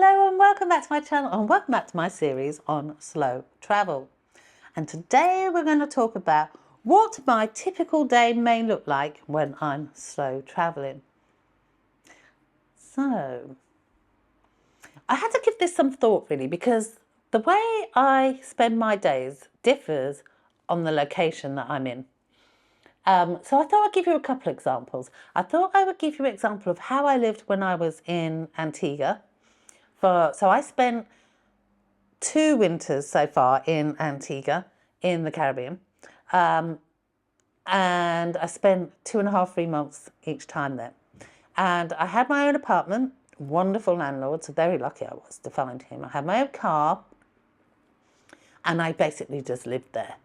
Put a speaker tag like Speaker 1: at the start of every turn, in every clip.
Speaker 1: Hello and welcome back to my channel and welcome back to my series on slow travel. And today we're going to talk about what my typical day may look like when I'm slow traveling. So, I had to give this some thought really, because the way I spend my days differs on the location that I'm in. So I thought I'd give you a couple of examples. I thought I would give you an example of how I lived when I was in Antigua. So I spent 2 winters so far in Antigua, in the Caribbean. And I spent 2.5, 3 months each time there. And I had my own apartment, wonderful landlord, so very lucky I was to find him. I had my own car, and I basically just lived there.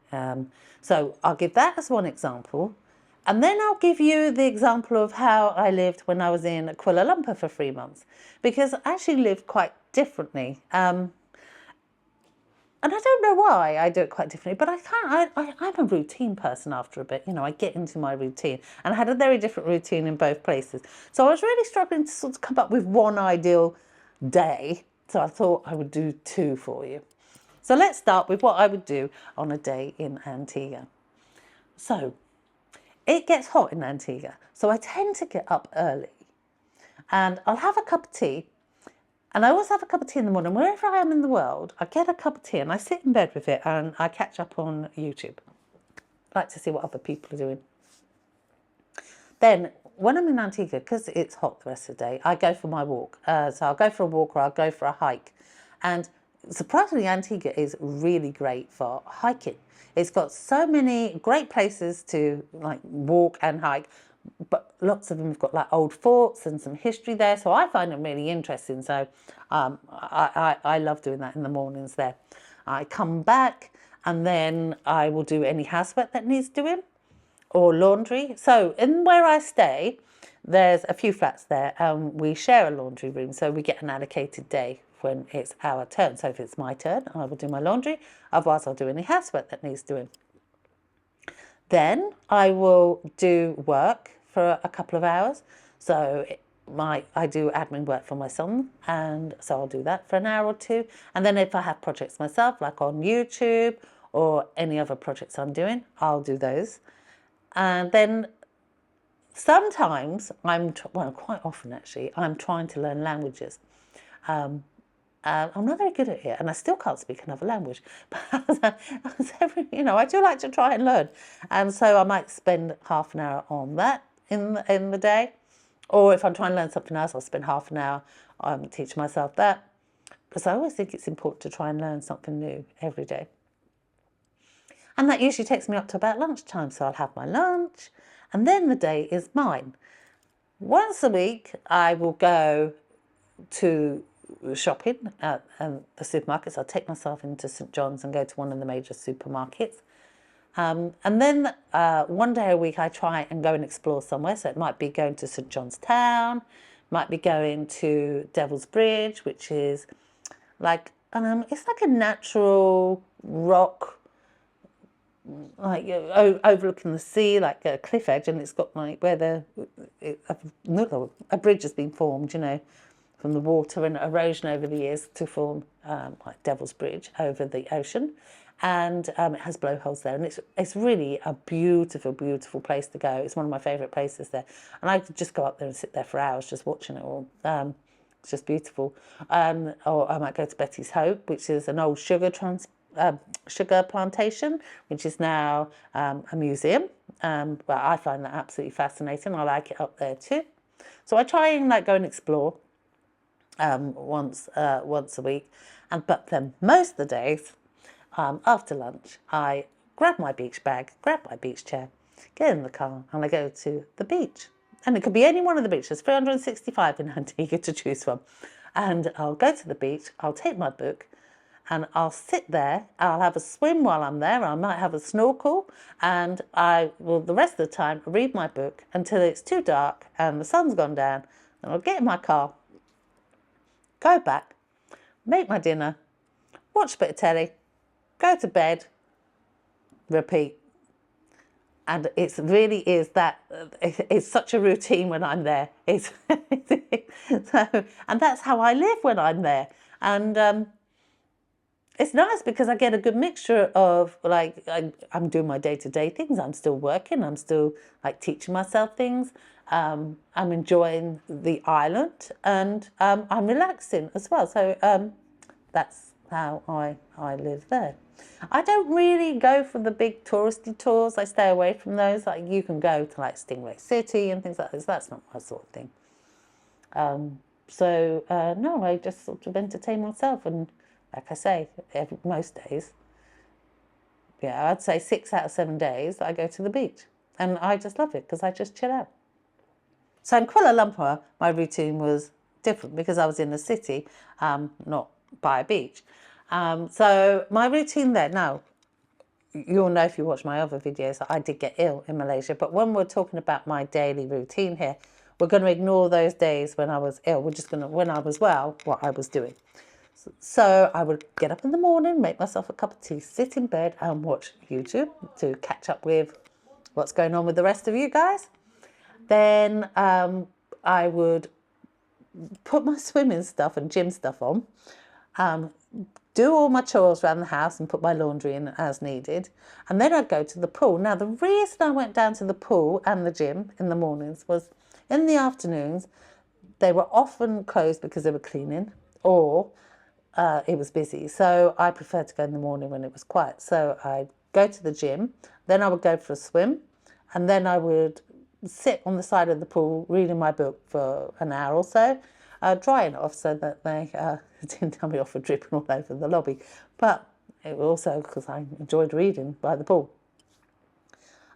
Speaker 1: So I'll give that as one example. And then I'll give you the example of how I lived when I was in Kuala Lumpur for 3 months, because I actually lived quite differently. And I don't know why I do it quite differently, but I'm a routine person after a bit. You know, I get into my routine, and I had a very different routine in both places. So I was really struggling to sort of come up with one ideal day. So I thought I would do 2 for you. So let's start with what I would do on a day in Antigua. So it gets hot in Antigua, so I tend to get up early, and I'll have a cup of tea. And I always have a cup of tea in the morning. Wherever I am in the world, I get a cup of tea and I sit in bed with it and I catch up on YouTube. I like to see what other people are doing. Then, when I'm in Antigua, because it's hot the rest of the day, I go for my walk. So I'll go for a walk or I'll go for a hike. And surprisingly, Antigua is really great for hiking. It's got so many great places to like walk and hike, but lots of them have got like old forts and some history there. So I find them really interesting. So I love doing that in the mornings there. I come back and then I will do any housework that needs doing or laundry. So in where I stay, there's a few flats there. We share a laundry room, so we get an allocated day when it's our turn. So if it's my turn, I will do my laundry. Otherwise, I'll do any housework that needs doing. Then I will do work for a couple of hours. So I do admin work for my son, and so I'll do that for an hour or 2. And then if I have projects myself, like on YouTube or any other projects I'm doing, I'll do those. And then sometimes quite often actually, I'm trying to learn languages. I'm not very good at it, and I still can't speak another language. But I do like to try and learn, and so I might spend half an hour on that in the day. Or if I'm trying to learn something else, I'll spend half an hour teaching myself that, because I always think it's important to try and learn something new every day. And that usually takes me up to about lunchtime, so I'll have my lunch, and then the day is mine. Once a week, I will go to shopping at the supermarkets. I'll take myself into St John's and go to one of the major supermarkets. And then one day a week I try and go and explore somewhere. So it might be going to St John's Town, might be going to Devil's Bridge, which is like, it's like a natural rock, like overlooking the sea, like a cliff edge, and it's got like where a bridge has been formed, from the water and erosion over the years to form like Devil's Bridge over the ocean. And it has blowholes there, and it's really a beautiful, beautiful place to go. It's one of my favourite places there, and I could just go up there and sit there for hours just watching it all. It's just beautiful. Or I might go to Betty's Hope, which is an old sugar plantation, which is now a museum. But I find that absolutely fascinating. I like it up there too. So I try and go and explore once a week, but then most of the days after lunch I grab my beach bag, grab my beach chair, get in the car, and I go to the beach. And it could be any one of the beaches. There's 365 in Antigua to choose from. And I'll go to the beach, I'll take my book, and I'll sit there. I'll have a swim while I'm there. I might have a snorkel, and I will the rest of the time read my book until it's too dark and the sun's gone down. And I'll get in my car, go back, make my dinner, watch a bit of telly, go to bed, repeat. And it really is that, it's such a routine when I'm there. It's, so, and that's how I live when I'm there. And it's nice because I get a good mixture of, like, I'm doing my day-to-day things. I'm still working. I'm still like teaching myself things. I'm enjoying the island, and I'm relaxing as well. So that's how I live there. I don't really go for the big touristy tours. I stay away from those. Like, you can go to like Stingray City and things like this. That's not my sort of thing. No, I just sort of entertain myself, and like I say, most days, yeah, I'd say 6 out of 7 days I go to the beach, and I just love it because I just chill out. So in Kuala Lumpur, my routine was different because I was in the city, not by a beach. So my routine there, now, you'll know if you watch my other videos that I did get ill in Malaysia, but when we're talking about my daily routine here, we're going to ignore those days when I was ill. We're just going to, when I was well, what I was doing. So I would get up in the morning, make myself a cup of tea, sit in bed and watch YouTube to catch up with what's going on with the rest of you guys. Then I would put my swimming stuff and gym stuff on, do all my chores around the house and put my laundry in as needed. And then I'd go to the pool. Now, the reason I went down to the pool and the gym in the mornings was in the afternoons, they were often closed because they were cleaning, or it was busy. So I preferred to go in the morning when it was quiet. So I'd go to the gym, then I would go for a swim, and then I would sit on the side of the pool reading my book for an hour or so, drying it off so that they didn't tell me off for dripping all over the lobby. But it was also because I enjoyed reading by the pool.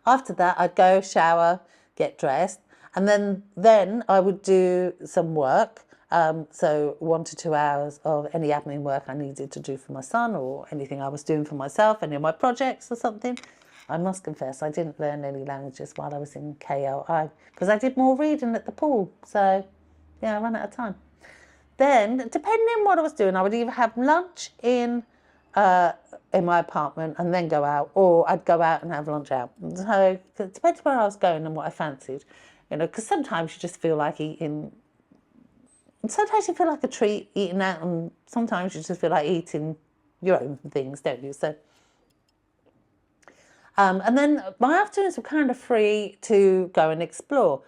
Speaker 1: After that, I'd go shower, get dressed, and then I would do some work. So 1 to 2 hours of any admin work I needed to do for my son, or anything I was doing for myself, any of my projects or something. I must confess, I didn't learn any languages while I was in KL, because I did more reading at the pool. So yeah, I ran out of time. Then, depending on what I was doing, I would either have lunch in my apartment and then go out, or I'd go out and have lunch out. So it depends where I was going and what I fancied, because sometimes you just feel like eating. Sometimes you feel like a treat eating out, and sometimes you just feel like eating your own things, don't you? So, and then my afternoons were kind of free to go and explore.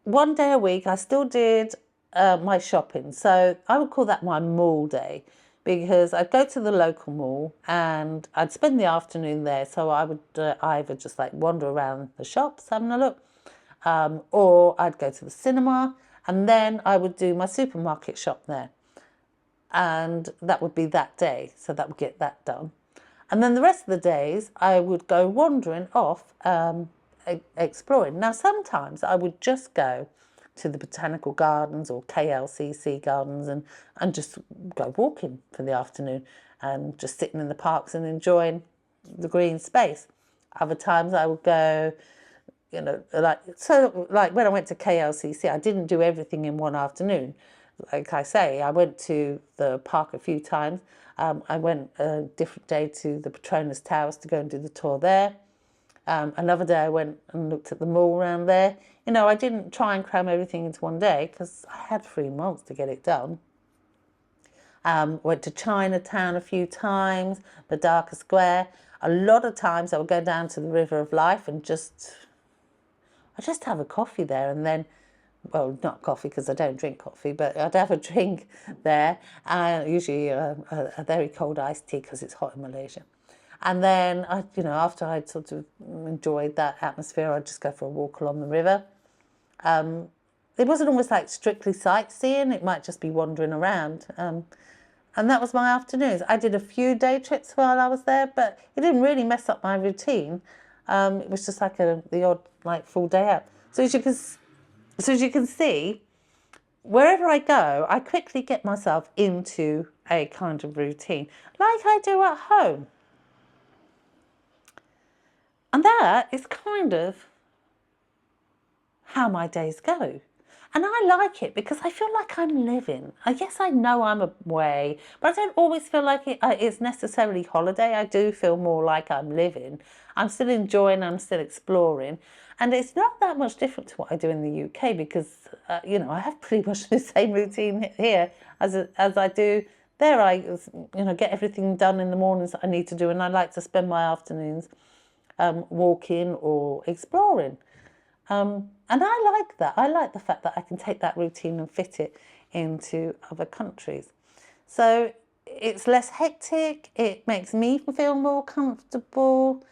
Speaker 1: One day a week, I still did my shopping. So I would call that my mall day, because I'd go to the local mall and I'd spend the afternoon there. So I would either just like wander around the shops having a look, or I'd go to the cinema, and then I would do my supermarket shop there. And that would be that day. So that would get that done. And then the rest of the days, I would go wandering off, exploring. Now, sometimes I would just go to the botanical gardens or KLCC gardens and just go walking for the afternoon and just sitting in the parks and enjoying the green space. Other times I would go, like when I went to KLCC, I didn't do everything in one afternoon. Like I say, I went to the park a few times. I went a different day to the Petronas Towers to go and do the tour there. Another day I went and looked at the mall around there. I didn't try and cram everything into one day because I had 3 months to get it done. Went to Chinatown a few times, the Dhaka Square. A lot of times I would go down to the River of Life and just have a coffee there, and then, well, not coffee because I don't drink coffee, but I'd have a drink there, usually a very cold iced tea because it's hot in Malaysia. And then, after I'd sort of enjoyed that atmosphere, I'd just go for a walk along the river. It wasn't always like strictly sightseeing. It might just be wandering around. And that was my afternoons. I did a few day trips while I was there, but it didn't really mess up my routine. It was just like the odd full day out. So as you can see, wherever I go, I quickly get myself into a kind of routine, like I do at home. And that is kind of how my days go. And I like it because I feel like I'm living. I guess I know I'm away, but I don't always feel like it's necessarily holiday. I do feel more like I'm living. I'm still enjoying, I'm still exploring. And it's not that much different to what I do in the UK because, I have pretty much the same routine here as I do there. I, get everything done in the mornings that I need to do, and I like to spend my afternoons walking or exploring. And I like that. I like the fact that I can take that routine and fit it into other countries. So it's less hectic. It makes me feel more comfortable.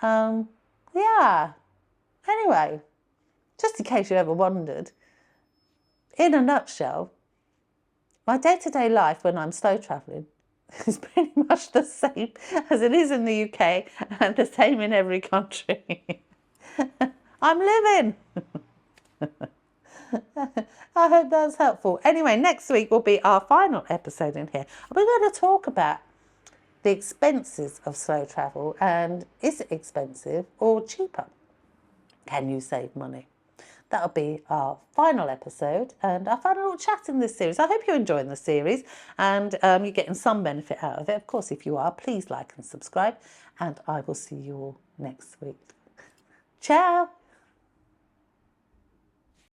Speaker 1: Yeah. Anyway, just in case you ever wondered, in a nutshell, my day-to-day life when I'm slow travelling is pretty much the same as it is in the UK and the same in every country. I'm living. I hope that's helpful. Anyway, next week will be our final episode in here. We're going to talk about the expenses of slow travel, and is it expensive or cheaper? Can you save money? That'll be our final episode and our final little chat in this series. I hope you're enjoying the series and you're getting some benefit out of it. Of course, if you are, please like and subscribe, and I will see you all next week. Ciao.